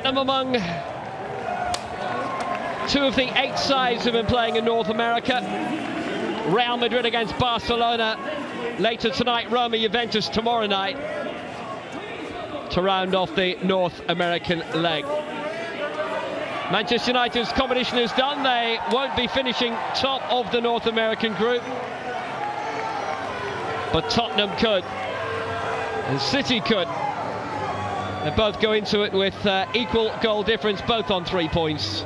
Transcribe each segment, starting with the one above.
Tottenham among two of the 8 sides who've been playing in North America. Real Madrid against Barcelona later tonight, Roma Juventus tomorrow night to round off the North American leg. Manchester United's competition is done. They won't be finishing top of the North American group, but Tottenham could, and City could. They both go into it with equal goal difference, both on 3 points.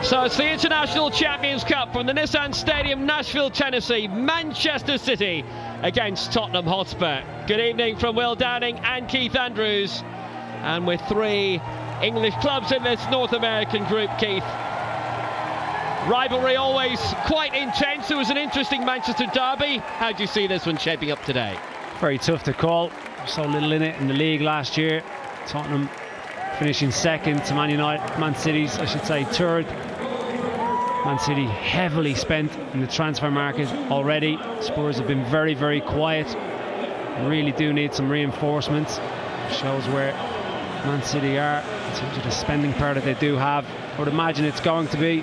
So it's the International Champions Cup from the Nissan Stadium, Nashville, Tennessee. Manchester City against Tottenham Hotspur. Good evening from Will Downing and Keith Andrews. And with 3 English clubs in this North American group, Keith. Rivalry always quite intense. It was an interesting Manchester derby. How do you see this one shaping up today? Very tough to call. So little in it in the league last year. Tottenham finishing second to Man City's, I should say, third. Man City heavily spent in the transfer market already. Spurs have been very, very quiet. Really do need some reinforcements. Shows where Man City are in terms of the spending power that they do have. I would imagine it's going to be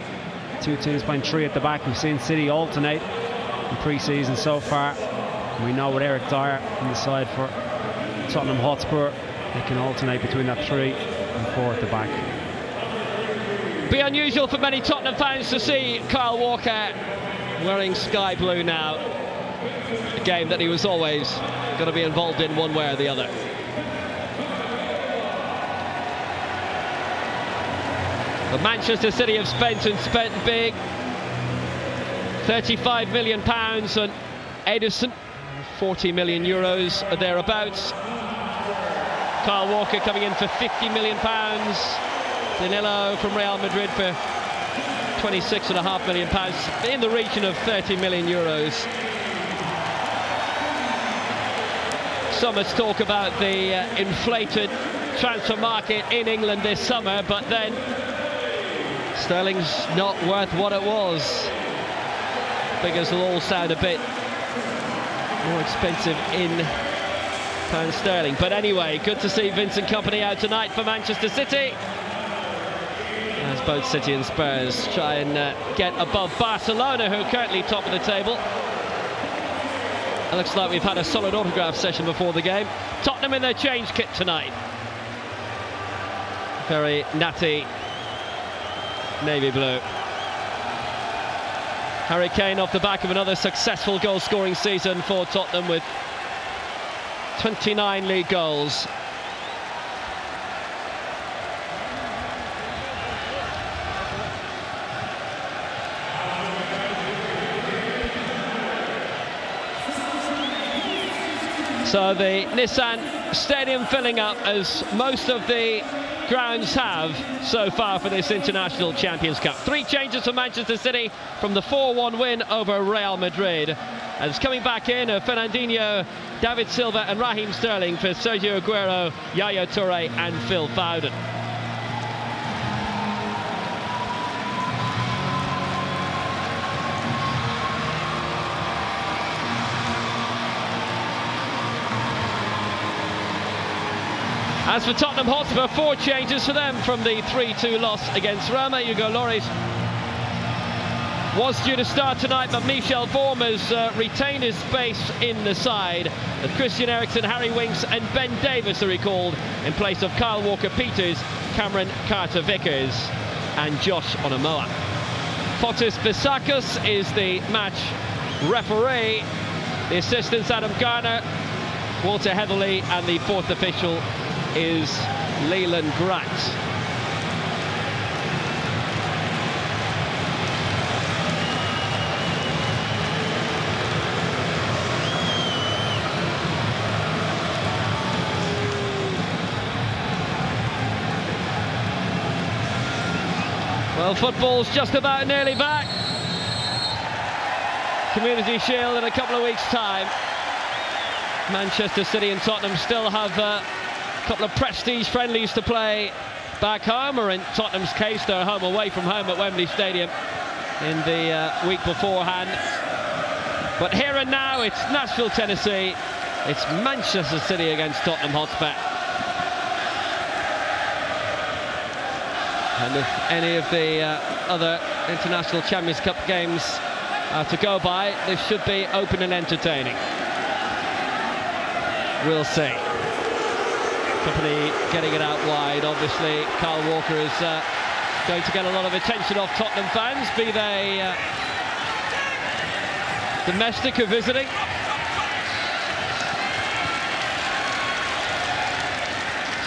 2 teams playing 3 at the back. We've seen City alternate in pre-season so far. And we know with Eric Dyer on the side for Tottenham Hotspur, they can alternate between that 3 and 4 at the back. Be unusual for many Tottenham fans to see Kyle Walker wearing sky blue now. A game that he was always going to be involved in one way or the other. But Manchester City have spent and spent big. £35 million on Edison, 40 million euros or thereabouts. Kyle Walker coming in for £50 million. Danilo from Real Madrid for £26.5 million, in the region of 30 million euros. So much talk about the inflated transfer market in England this summer, but then Sterling's not worth what it was. Figures will all sound a bit more expensive in pound sterling. But anyway, good to see Vincent Kompany out tonight for Manchester City, as both City and Spurs try and get above Barcelona, who are currently top of the table. It looks like we've had a solid autograph session before the game. Tottenham in their change kit tonight. Very natty navy blue. Harry Kane off the back of another successful goal-scoring season for Tottenham with 29 league goals. So the Nissan Stadium filling up, as most of the grounds have so far for this International Champions Cup. 3 changes for Manchester City from the 4-1 win over Real Madrid. As coming back in are Fernandinho, David Silva and Raheem Sterling for Sergio Aguero, Yaya Toure and Phil Foden. As for Tottenham Hotspur, 4 changes for them from the 3-2 loss against Roma. Hugo Lloris was due to start tonight, but Michel Vorm has retained his space in the side. And Christian Eriksen, Harry Winks and Ben Davies are recalled in place of Kyle Walker-Peters, Cameron Carter-Vickers and Josh Onomoa. Fotis Bisakis is the match referee. The assistants Adam Garner, Walter Heatherley, and the 4th official is Leland Grant. Well, football's just about nearly back. Community Shield in a couple of weeks' time. Manchester City and Tottenham still have a couple of prestige friendlies to play back home, or in Tottenham's case, they're home away from home at Wembley Stadium in the week beforehand. But here and now, it's Nashville, Tennessee. It's Manchester City against Tottenham Hotspur. And if any of the other International Champions Cup games are to go by, this should be open and entertaining. We'll see. Company getting it out wide. Obviously, Kyle Walker is going to get a lot of attention off Tottenham fans, be they domestic or visiting.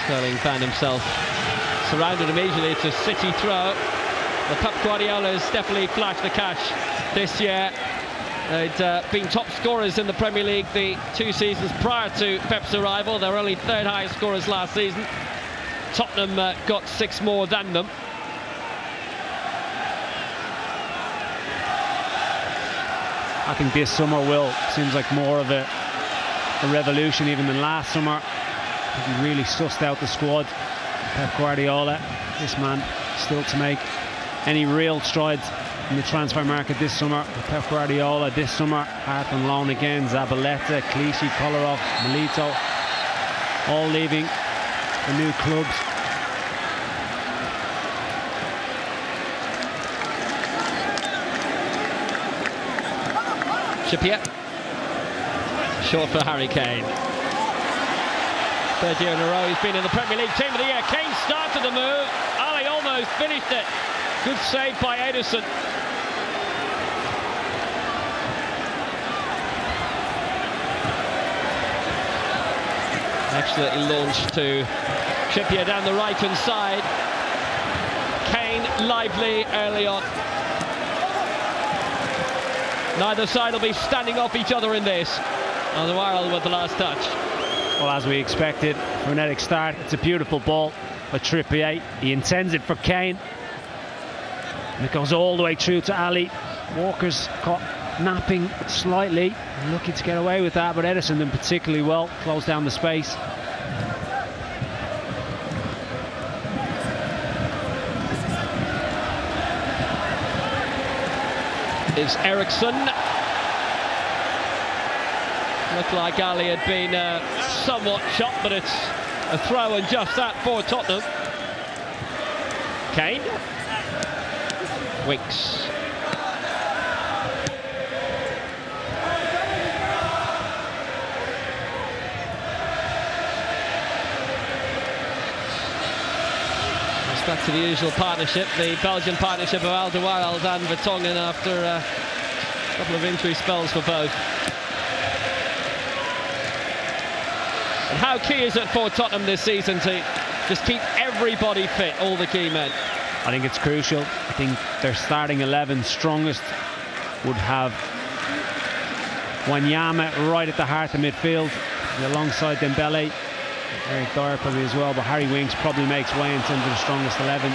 Sterling found himself surrounded immediately. It's a City throw. The Pep Guardiola has definitely flashed the cash this year. They'd been top scorers in the Premier League the 2 seasons prior to Pep's arrival. They were only 3rd highest scorers last season. Tottenham got 6 more than them. I think this summer seems like more of a revolution even than last summer. He really sussed out the squad. Pep Guardiola, this man still to make any real strides in the transfer market this summer. Pep Guardiola this summer, Hart on loan again, Zabaleta, Clichy, Kolarov, Milito, all leaving for new clubs. Trippier, short for Harry Kane. 3rd year in a row he's been in the Premier League Team of the Year. Kane started the move. Ali almost finished it. Good save by Ederson. Excellently launched to Trippier down the right-hand side. Kane lively early on. Neither side will be standing off each other in this. Alderweireld with the last touch. Well, as we expected, frenetic start. It's a beautiful ball by Trippier. He intends it for Kane. And it goes all the way through to Ali. Walker's caught napping slightly, looking to get away with that, but Ederson did particularly well, closed down the space. Is Eriksson. Looked like Ali had been somewhat shot, but it's a throw and just that for Tottenham. Kane. Winks. Back to the usual partnership, the Belgian partnership of Alderweireld and Vertonghen after a couple of injury spells for both. And how key is it for Tottenham this season to just keep everybody fit, all the key men? I think it's crucial. I think their starting 11 strongest would have Wanyama right at the heart of midfield, alongside Dembele. Eric Dyer probably as well, but Harry Winks probably makes way in terms of the strongest 11.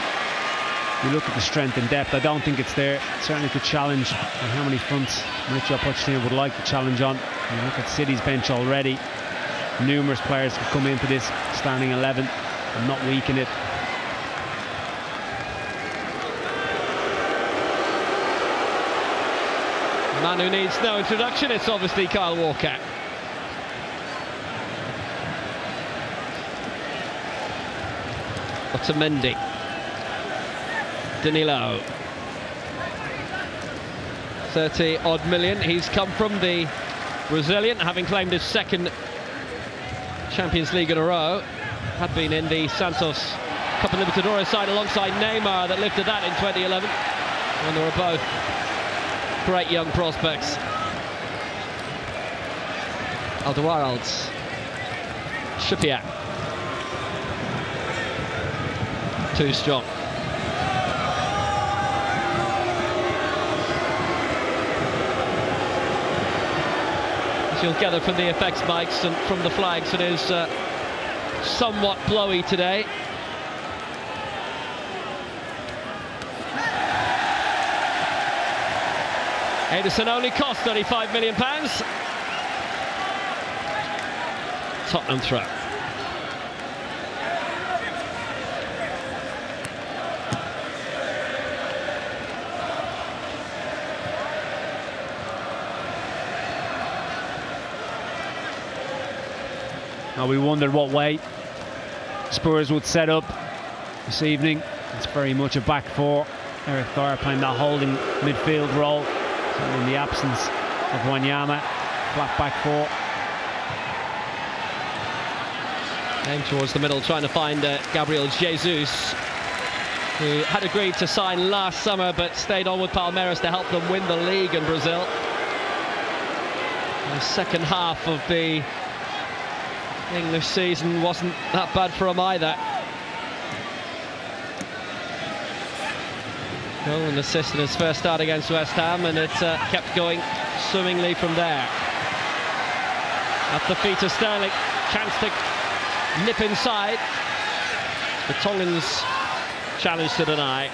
You look at the strength and depth, I don't think it's there. It certainly could challenge on how many fronts Mauricio Pochettino would like to challenge on. You look at City's bench already. Numerous players could come into this starting 11 and not weaken it. A man who needs no introduction, it's obviously Kyle Walker. Otamendi, Danilo, 30-odd million. He's come from the Brazilian, having claimed his 2nd Champions League in a row. Had been in the Santos Copa Libertadores side alongside Neymar that lifted that in 2011. And they were both great young prospects. Alderweireld, Trippier. Too strong. As you'll gather from the effects mics and from the flags, it is somewhat blowy today. Ederson only cost £35 million. Tottenham throw. Now we wondered what way Spurs would set up this evening. It's very much a back four. Eric Dyer playing that holding midfield role. So in the absence of Wanyama, flat back four. Aimed towards the middle, trying to find Gabriel Jesus, who had agreed to sign last summer but stayed on with Palmeiras to help them win the league in Brazil. The second half of the English season wasn't that bad for him either. Goal and assist in his first start against West Ham, and it kept going swimmingly from there. At the feet of Sterling, chance to nip inside. The Tongan's challenge to deny.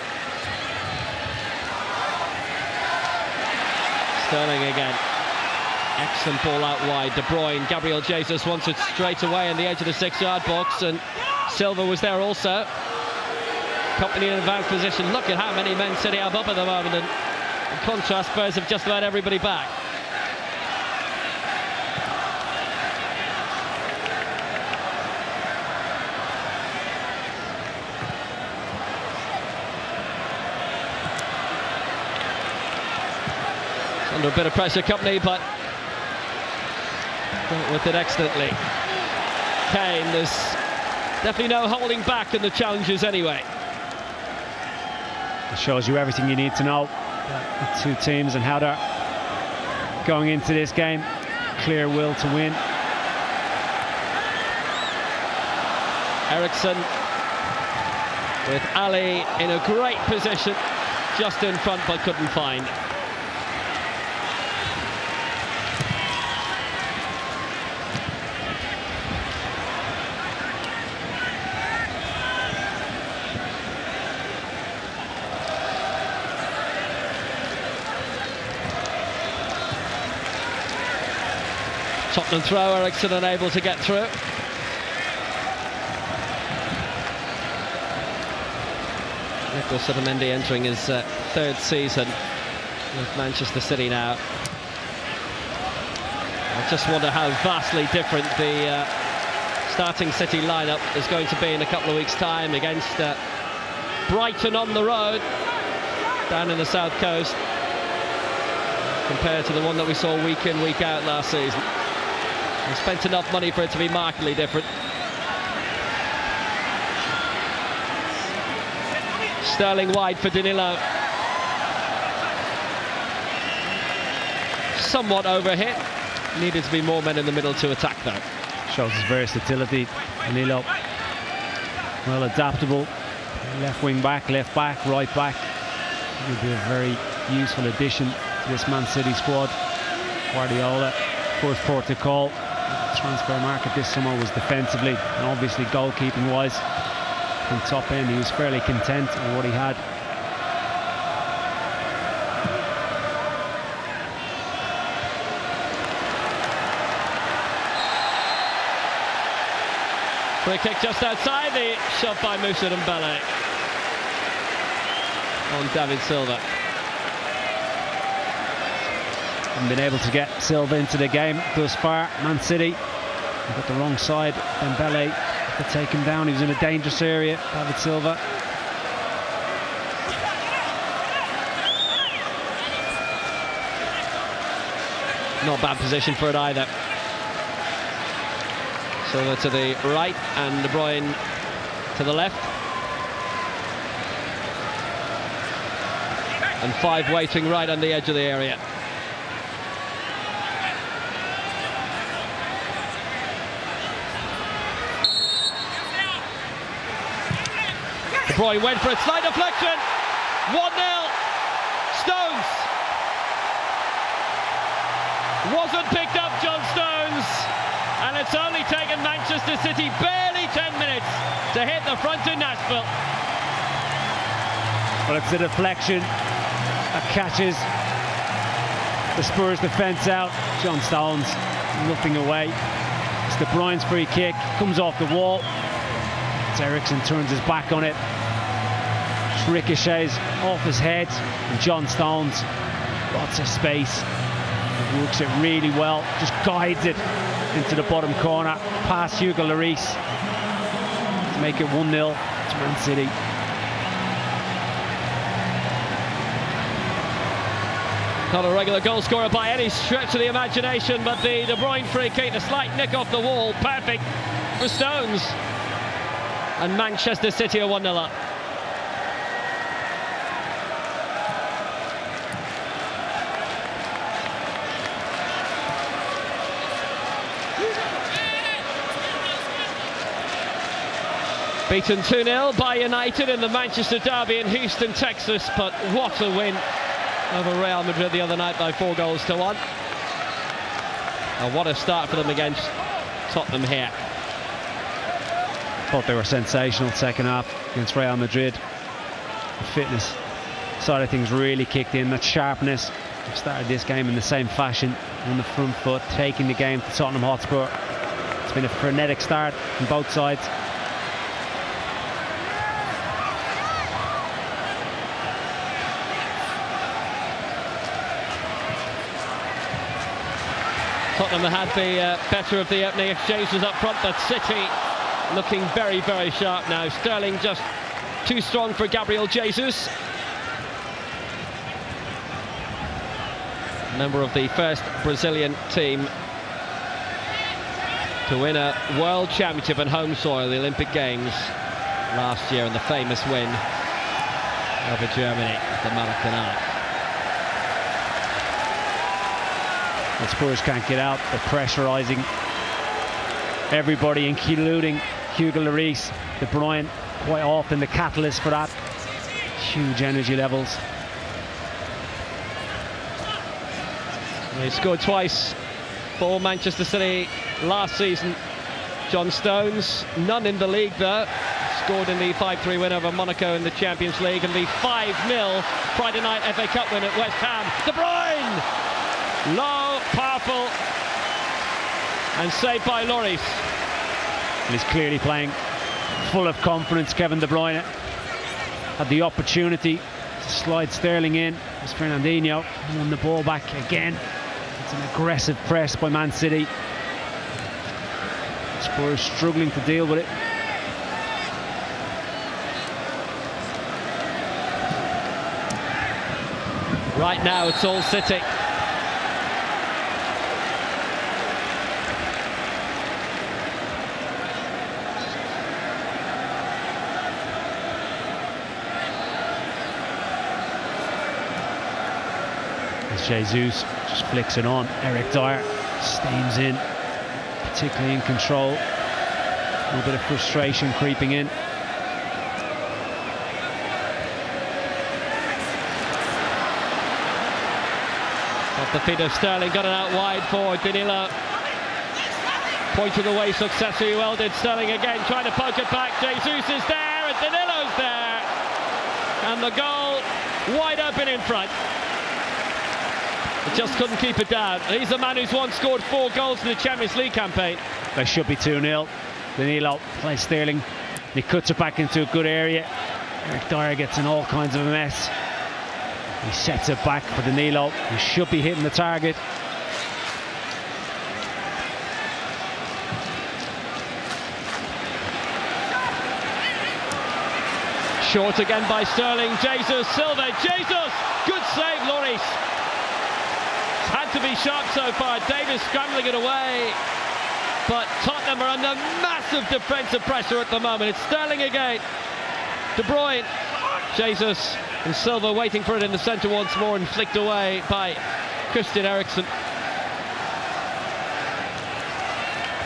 Sterling again. Excellent ball out wide. De Bruyne, Gabriel Jesus wants it straight away on the edge of the 6-yard box, and Silva was there also. Company in advanced position. Look at how many men City have up at the moment, and in contrast, Spurs have just about everybody back. It's under a bit of pressure, Company, but dealt with it excellently. Kane, there's definitely no holding back in the challenges anyway. It shows you everything you need to know. The two teams and how they're going into this game. Clear will to win. Ericsson with Ali in a great position, just in front but couldn't find. Tottenham throw, Ericsson unable to get through. Nicolas Otamendi entering his third season with Manchester City now. I just wonder how vastly different the starting City lineup is going to be in a couple of weeks' time against Brighton on the road down in the south coast, compared to the one that we saw week in, week out last season. We spent enough money for it to be markedly different. Sterling wide for Danilo. Somewhat overhit. Needed to be more men in the middle to attack though. Shows his versatility. Danilo, well adaptable. Left wing back, left back, right back. He'll be a very useful addition to this Man City squad. Guardiola, first port to call. The transfer market this summer was defensively and obviously goalkeeping wise. From top end, he was fairly content with what he had. Free kick just outside, the shot by Moussa Dembele on David Silva. Haven't been able to get Silva into the game thus far. Man City got the wrong side. Dembele to take him down. He was in a dangerous area, David Silva. Not bad position for it either. Silva to the right and De Bruyne to the left. And five waiting right on the edge of the area. De Bruyne went for a slight deflection. 1-0. Stones. Wasn't picked up, John Stones. And it's only taken Manchester City barely 10 minutes to hit the front in Nashville. Well, it's a deflection that catches the Spurs defence out. John Stones nothing away. It's De Bruyne's free kick, comes off the wall. It's Eriksen turns his back on it. Just ricochets off his head, and John Stones, lots of space, works it really well, just guides it into the bottom corner, past Hugo Lloris to make it 1-0 to Man City. Not a regular goal scorer by any stretch of the imagination, but the De Bruyne free kick, a slight nick off the wall, perfect for Stones. And Manchester City are 1-0 up. Beaten 2-0 by United in the Manchester derby in Houston, Texas, but what a win over Real Madrid the other night by 4-1. And what a start for them against Tottenham here. Thought they were sensational second half against Real Madrid. The fitness side of things really kicked in, that sharpness. They've started this game in the same fashion, on the front foot, taking the game to Tottenham Hotspur. It's been a frenetic start from both sides. Tottenham had the better of the opening exchanges up front, but City looking very, very sharp now. Sterling just too strong for Gabriel Jesus. Member of the first Brazilian team to win a world championship on home soil, the Olympic Games last year, in the famous win over Germany at the Maracanã. The Spurs can't get out, they're pressurising everybody, including Hugo Lloris. De Bruyne, quite often the catalyst for that. Huge energy levels. He scored twice for Manchester City last season. John Stones, none in the league though. Scored in the 5-3 win over Monaco in the Champions League, and the 5-0 Friday night FA Cup win at West Ham. De Bruyne! Low, powerful, and saved by Lloris. And he's clearly playing full of confidence. Kevin De Bruyne had the opportunity to slide Sterling in. It was Fernandinho who won the ball back again. It's an aggressive press by Man City. Spurs struggling to deal with it. Right now it's all City. Jesus just flicks it on. Eric Dyer steams in, particularly in control. A little bit of frustration creeping in. Off the feet of Sterling, got it out wide for Danilo. Pointed away successfully, well did Sterling again, trying to poke it back. Jesus is there and Danilo's there. And the goal wide open in front. Just couldn't keep it down. He's the man who's once scored 4 goals in the Champions League campaign. They should be 2-0. Danilo plays Sterling. He cuts it back into a good area. Eric Dyer gets in all kinds of a mess. He sets it back for Danilo. He should be hitting the target. Short again by Sterling. Jesus, Silva, Jesus! Good save, Lloris. Had to be sharp so far. Davis scrambling it away, but Tottenham are under massive defensive pressure at the moment. It's Sterling again. De Bruyne, Jesus and Silva waiting for it in the centre once more, and flicked away by Christian Eriksen.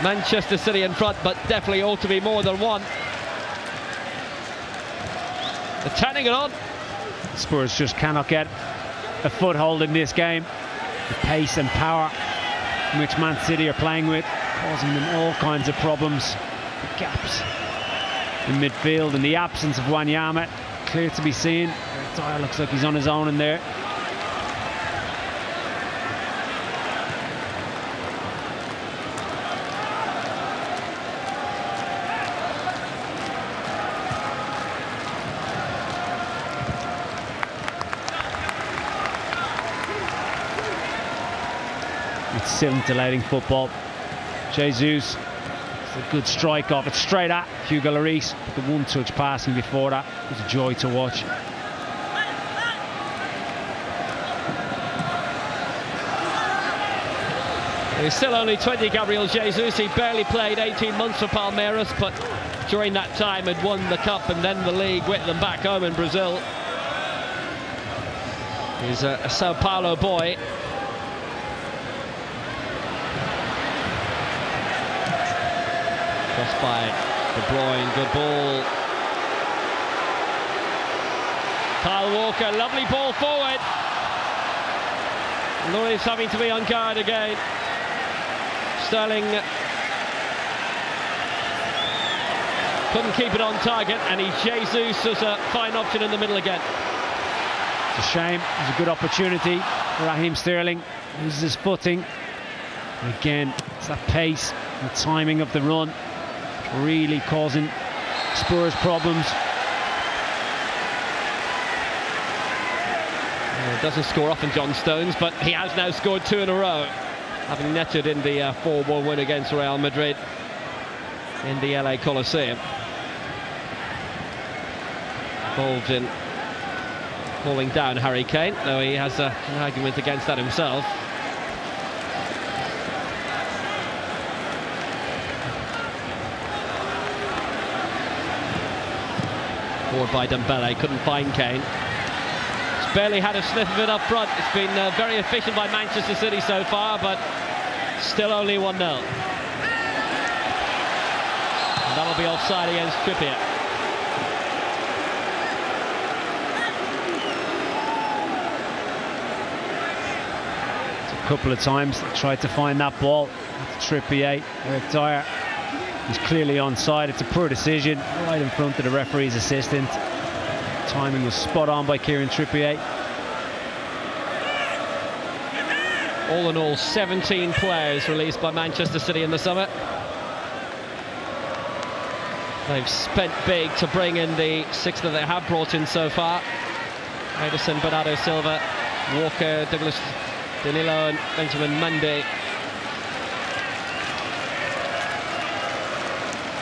Manchester City in front, but definitely ought to be more than one. They're turning it on. Spurs just cannot get a foothold in this game. The pace and power in which Man City are playing with, causing them all kinds of problems. The gaps in midfield and the absence of Wanyama clear to be seen. Dyer looks like he's on his own in there. scintillating football. Jesus, it's a good strike off it straight at Hugo Lloris, but the one-touch passing before that was a joy to watch. He's still only 20, Gabriel Jesus. He barely played 18 months for Palmeiras, but during that time had won the Cup and then the league with them back home in Brazil. He's a Sao Paulo boy. Crossed by De Bruyne, good ball. Kyle Walker, lovely ball forward. Lloris having to be on guard again. Sterling couldn't keep it on target, and Jesus was a fine option in the middle again. It's a shame. It was a good opportunity for Raheem Sterling. Loses his footing. And again, it's that pace and the timing of the run really causing Spurs problems. Doesn't score often, John Stones, but he has now scored 2 in a row, having netted in the 4-1 win against Real Madrid in the LA Coliseum. Involved in calling down Harry Kane, though he has an argument against that himself. Forward by Dembele, couldn't find Kane. It's barely had a sniff of it up front. It's been very efficient by Manchester City so far, but still only 1-0. And that'll be offside against Trippier. A couple of times they tried to find that ball. Trippier, Eric Dyer. He's clearly onside. It's a poor decision, right in front of the referee's assistant. Timing was spot on by Kieran Trippier. All in all, 17 players released by Manchester City in the summer. They've spent big to bring in the 6 that they have brought in so far. Ederson, Bernardo Silva, Walker, Douglas Danilo and Benjamin Mendy.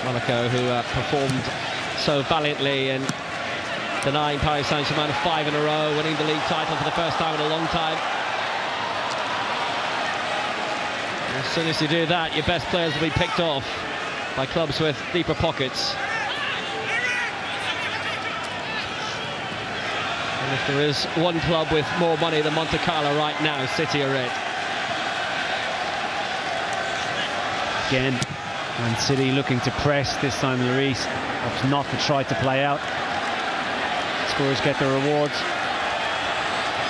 Monaco, who performed so valiantly in denying Paris Saint-Germain 5 in a row, winning the league title for the first time in a long time. As soon as you do that, your best players will be picked off by clubs with deeper pockets. And if there is one club with more money than Monte Carlo right now, City are it. Again, Man City looking to press. This time Lloris opts not to try to play out. Spurs get the rewards.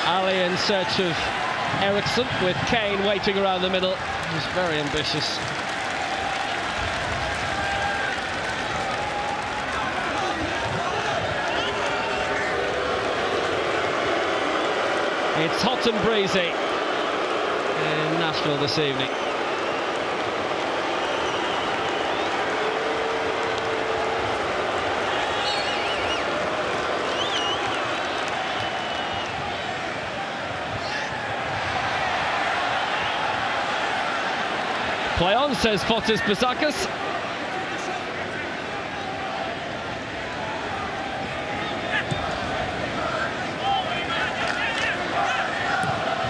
Ali in search of Ericsson, with Kane waiting around the middle. He's very ambitious. It's hot and breezy in Nashville this evening. Play on, says Fotis Basakas.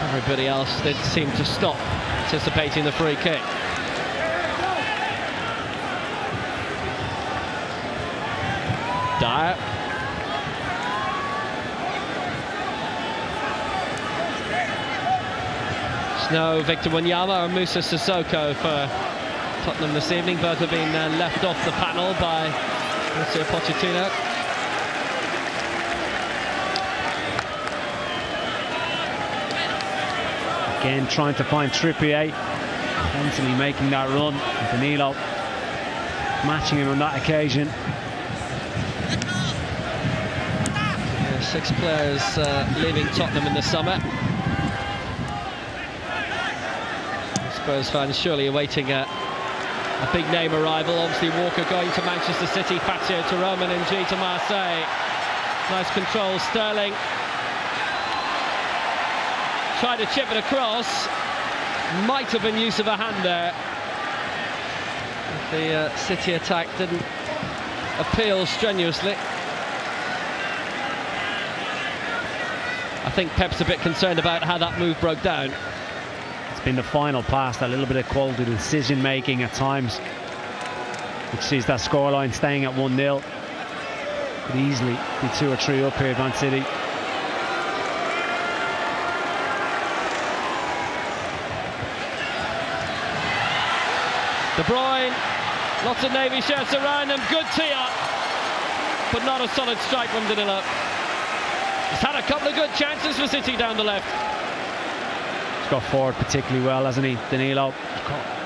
Everybody else did seem to stop anticipating the free kick. Dyer. No Victor Wanyama or Musa Sissoko for Tottenham this evening. Both have been left off the panel by Mauricio Pochettino. Again, trying to find Trippier, constantly making that run. Danilo matching him on that occasion. Yeah, 6 players leaving Tottenham in the summer. Spurs fans surely awaiting a big name arrival. Obviously Walker going to Manchester City, Fazio to Roma and G to Marseille. Nice control, Sterling. Tried to chip it across. might have been use of a hand there. The City attack didn't appeal strenuously. I think Pep's a bit concerned about how that move broke down. It's been the final pass, that little bit of quality decision making at times, which sees that scoreline staying at 1-0. Could easily be 2 or 3 up here at Man City. De Bruyne, lots of Navy shirts around him, good tee-up, but not a solid strike from Danilo. He's had a couple of good chances for City down the left. He's got forward particularly well, hasn't he, Danilo?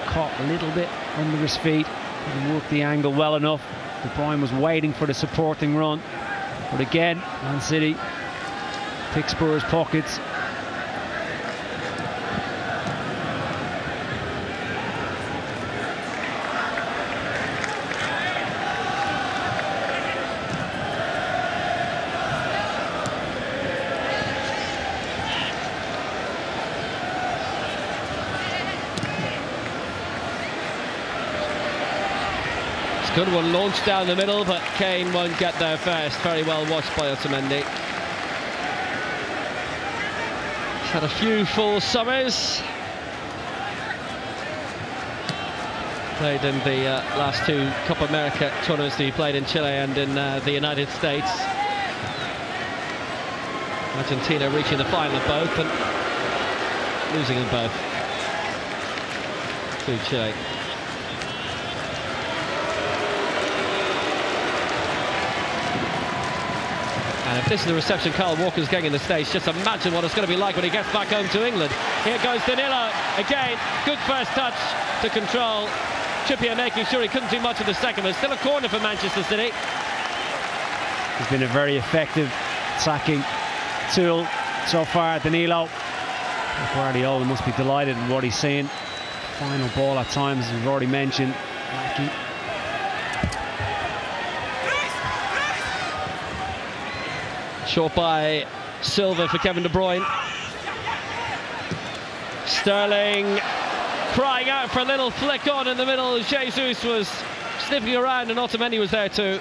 Caught a little bit under his feet, didn't work the angle well enough. De Bruyne was waiting for the supporting run, but again, Man City pick Spurs' pockets. Good one launched down the middle, but Kane won't get there first. Very well watched by Otamendi. He's had a few full summers. Played in the last 2 Copa America tournaments that he played in Chile and in the United States. Argentina reaching the final of both and losing them both to Chile. And if this is the reception Kyle Walker's getting in the States, just imagine what it's going to be like when he gets back home to England. Here goes Danilo again. Good first touch to control. Trippier making sure he couldn't do much in the second, but still a corner for Manchester City. He's been a very effective attacking tool so far, Danilo. Guardiola must be delighted with what he's seeing. Final ball at times, as we've already mentioned, lacking. Short by Silva for Kevin De Bruyne. Sterling crying out for a little flick on in the middle. Jesus was sniffing around and Otamendi was there too.